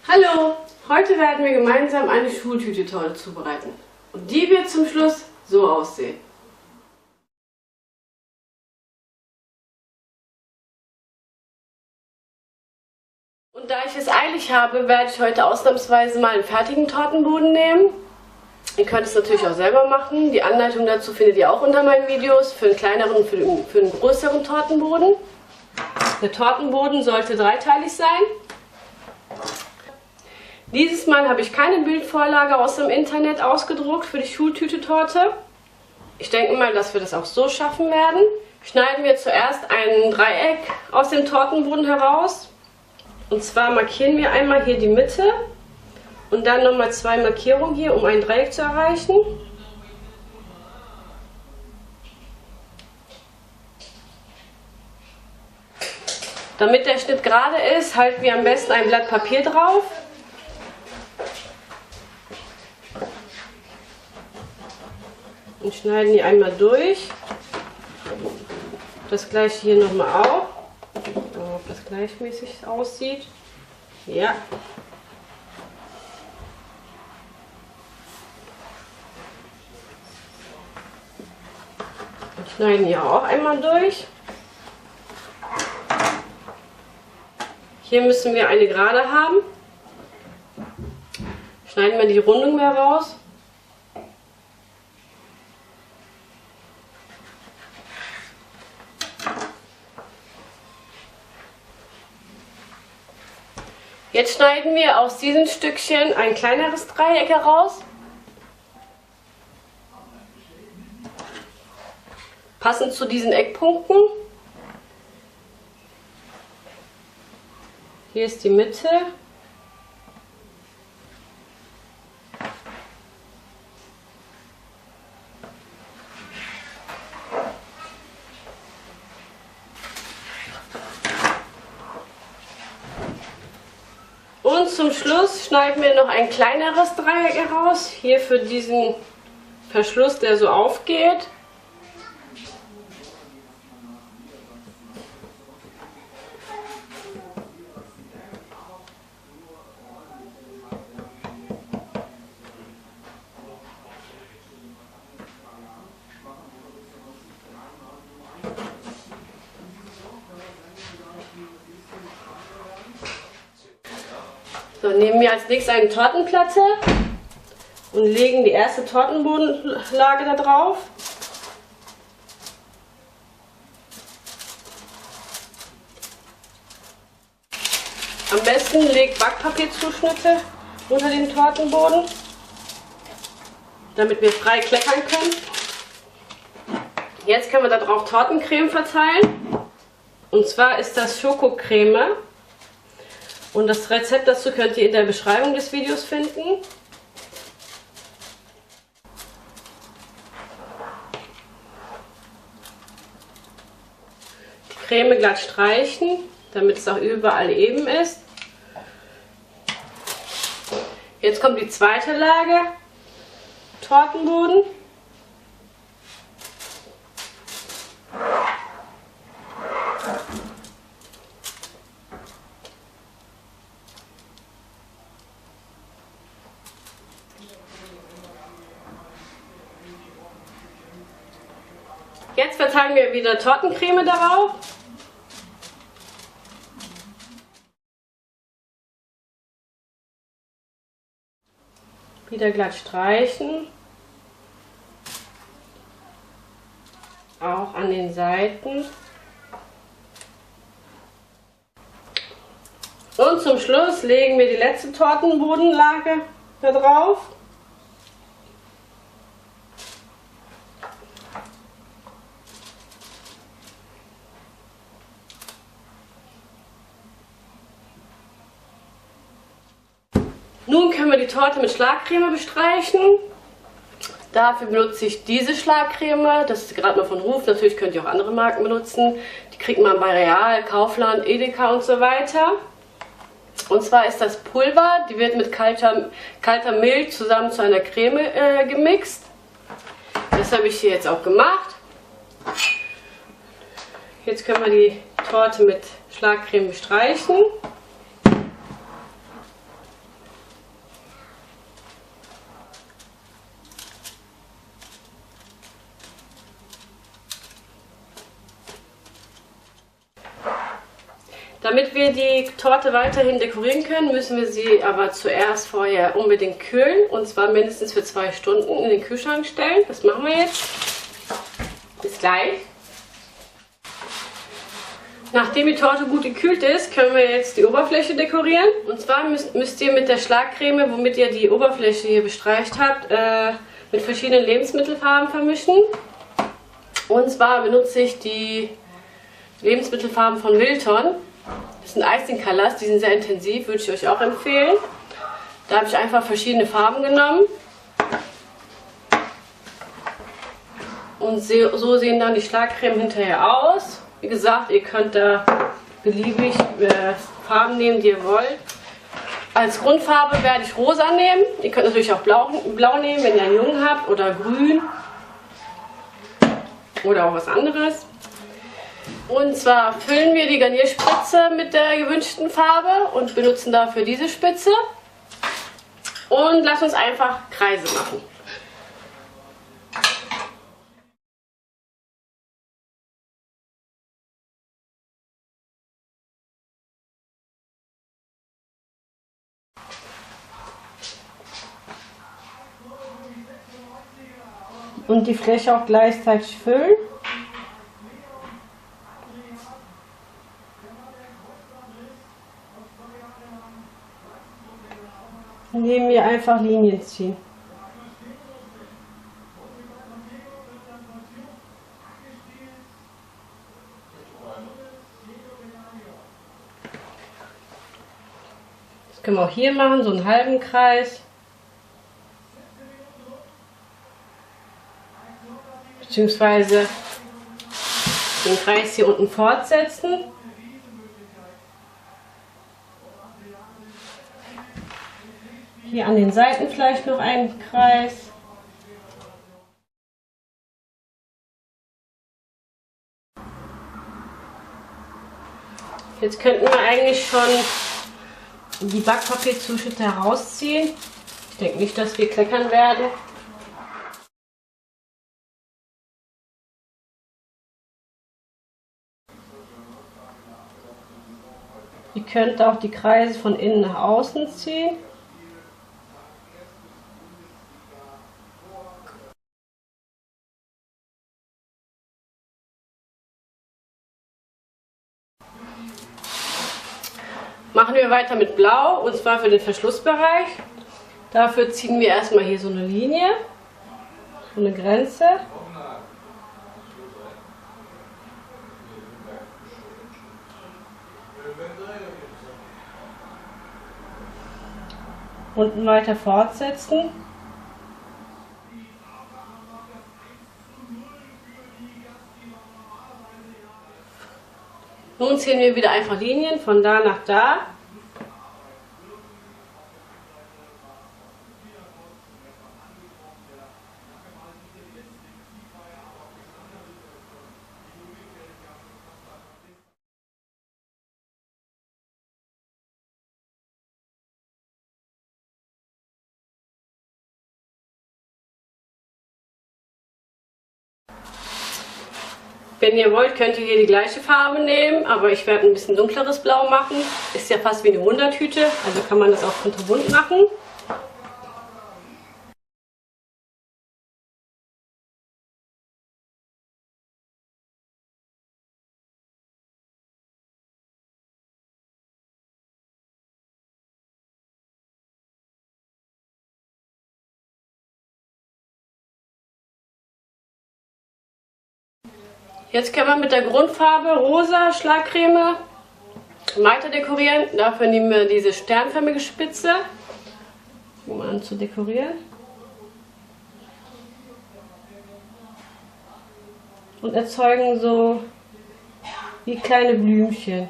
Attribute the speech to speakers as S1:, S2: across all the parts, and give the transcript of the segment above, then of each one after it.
S1: Hallo! Heute werden wir gemeinsam eine Schultüte-Torte zubereiten. Und die wird zum Schluss so aussehen. Und da ich es eilig habe, werde ich heute ausnahmsweise mal einen fertigen Tortenboden nehmen. Ihr könnt es natürlich auch selber machen. Die Anleitung dazu findet ihr auch unter meinen Videos für einen kleineren und für einen größeren Tortenboden. Der Tortenboden sollte dreiteilig sein. Dieses Mal habe ich keine Bildvorlage aus dem Internet ausgedruckt für die Schultüte-Torte. Ich denke mal, dass wir das auch so schaffen werden. Schneiden wir zuerst ein Dreieck aus dem Tortenboden heraus. Und zwar markieren wir einmal hier die Mitte und dann nochmal 2 Markierungen hier, um ein Dreieck zu erreichen. Damit der Schnitt gerade ist, halten wir am besten ein Blatt Papier drauf. Und schneiden die einmal durch. Das gleiche hier nochmal auch. Ob das gleichmäßig aussieht. Ja. Und schneiden hier auch einmal durch. Hier müssen wir eine Gerade haben. Schneiden wir die Rundung mehr raus. Jetzt schneiden wir aus diesem Stückchen ein kleineres Dreieck heraus. Passend zu diesen Eckpunkten. Hier ist die Mitte. Und zum Schluss schneiden wir noch ein kleineres Dreieck heraus, hier für diesen Verschluss, der so aufgeht. So, nehmen wir als nächstes eine Tortenplatte und legen die erste Tortenbodenlage da drauf. Am besten legt Backpapierzuschnitte unter den Tortenboden, damit wir frei kleckern können. Jetzt können wir da drauf Tortencreme verteilen. Und zwar ist das Schokocreme. Und das Rezept dazu könnt ihr in der Beschreibung des Videos finden. Die Creme glatt streichen, damit es auch überall eben ist. Jetzt kommt die zweite Lage Tortenboden. Jetzt verteilen wir wieder Tortencreme darauf. Wieder glatt streichen. Auch an den Seiten. Und zum Schluss legen wir die letzte Tortenbodenlage da drauf. Nun können wir die Torte mit Schlagcreme bestreichen. Dafür benutze ich diese Schlagcreme, das ist gerade mal von Ruf, natürlich könnt ihr auch andere Marken benutzen. Die kriegt man bei Real, Kaufland, Edeka und so weiter. Und zwar ist das Pulver, die wird mit kalter Milch zusammen zu einer Creme gemixt. Das habe ich hier jetzt auch gemacht. Jetzt können wir die Torte mit Schlagcreme bestreichen. Damit wir die Torte weiterhin dekorieren können, müssen wir sie aber zuerst vorher unbedingt kühlen. Und zwar mindestens für 2 Stunden in den Kühlschrank stellen. Das machen wir jetzt. Bis gleich. Nachdem die Torte gut gekühlt ist, können wir jetzt die Oberfläche dekorieren. Und zwar müsst ihr mit der Schlagcreme, womit ihr die Oberfläche hier bestreicht habt, mit verschiedenen Lebensmittelfarben vermischen. Und zwar benutze ich die Lebensmittelfarben von Wilton. Das sind Icing Colors, die sind sehr intensiv, würde ich euch auch empfehlen. Da habe ich einfach verschiedene Farben genommen. Und so sehen dann die Schlagcreme hinterher aus. Wie gesagt, ihr könnt da beliebig Farben nehmen, die ihr wollt. Als Grundfarbe werde ich rosa nehmen. Ihr könnt natürlich auch blau nehmen, wenn ihr einen Jungen habt, oder grün. Oder auch was anderes. Und zwar füllen wir die Garnierspitze mit der gewünschten Farbe und benutzen dafür diese Spitze. Und lassen uns einfach Kreise machen. Und die Fläche auch gleichzeitig füllen. Indem wir einfach Linien ziehen. Das können wir auch hier machen, so einen halben Kreis. Beziehungsweise den Kreis hier unten fortsetzen. Hier an den Seiten vielleicht noch einen Kreis. Jetzt könnten wir eigentlich schon die Backpapierzuschnitte herausziehen. Ich denke nicht, dass wir kleckern werden. Ihr könnt auch die Kreise von innen nach außen ziehen. Machen wir weiter mit Blau, und zwar für den Verschlussbereich. Dafür ziehen wir erstmal hier so eine Linie, so eine Grenze. Unten weiter fortsetzen. Nun ziehen wir wieder einfach Linien von da nach da. Wenn ihr wollt, könnt ihr hier die gleiche Farbe nehmen, aber ich werde ein bisschen dunkleres Blau machen. Ist ja fast wie eine Wundertüte, also kann man das auch kunterbunt machen. Jetzt können wir mit der Grundfarbe rosa Schlagcreme weiter dekorieren. Dafür nehmen wir diese sternförmige Spitze, um an zu dekorieren. Und erzeugen so wie kleine Blümchen.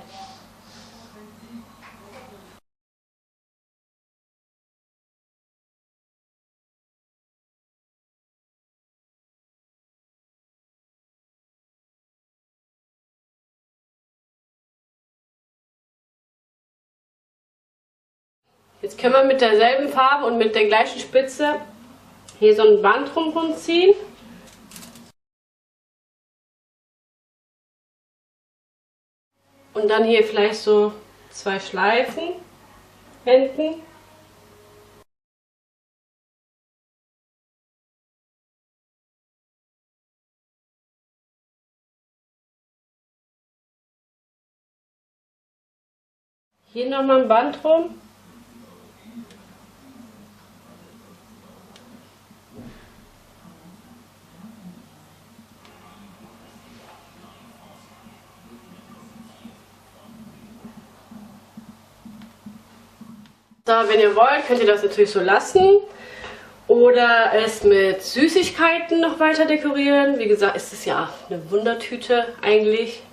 S1: Jetzt können wir mit derselben Farbe und mit der gleichen Spitze hier so ein Band drumherum ziehen. Und dann hier vielleicht so 2 Schleifen hinten. Hier nochmal ein Band rum. Da, wenn ihr wollt, könnt ihr das natürlich so lassen oder es mit Süßigkeiten noch weiter dekorieren. Wie gesagt, ist es ja eine Wundertüte eigentlich.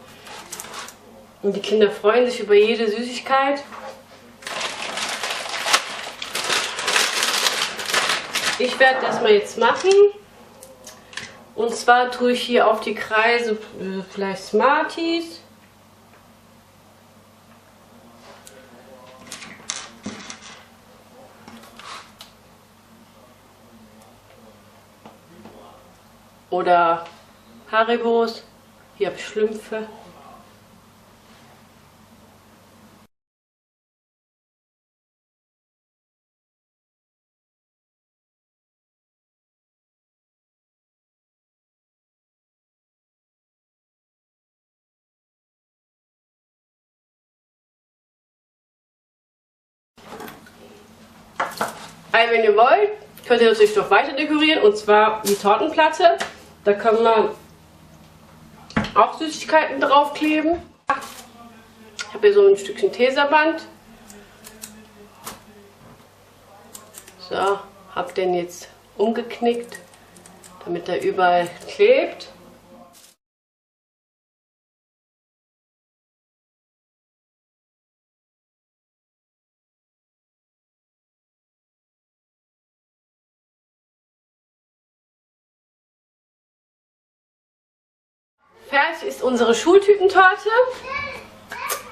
S1: Und die Kinder freuen sich über jede Süßigkeit. Ich werde das mal jetzt machen. Und zwar tue ich hier auf die Kreise vielleicht Smarties. Oder Haribos. Hier habe ich Schlümpfe. Also wenn ihr wollt, könnt ihr natürlich noch weiter dekorieren, und zwar die Tortenplatte. Da können wir auch Süßigkeiten draufkleben. Ich habe hier so ein Stückchen Tesaband. So, habe den jetzt umgeknickt, damit er überall klebt. Fertig ist unsere Schultütentorte.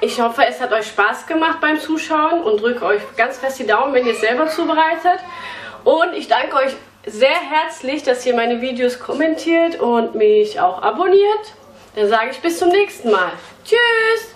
S1: Ich hoffe, es hat euch Spaß gemacht beim Zuschauen und drücke euch ganz fest die Daumen, wenn ihr es selber zubereitet. Und ich danke euch sehr herzlich, dass ihr meine Videos kommentiert und mich auch abonniert. Dann sage ich bis zum nächsten Mal. Tschüss!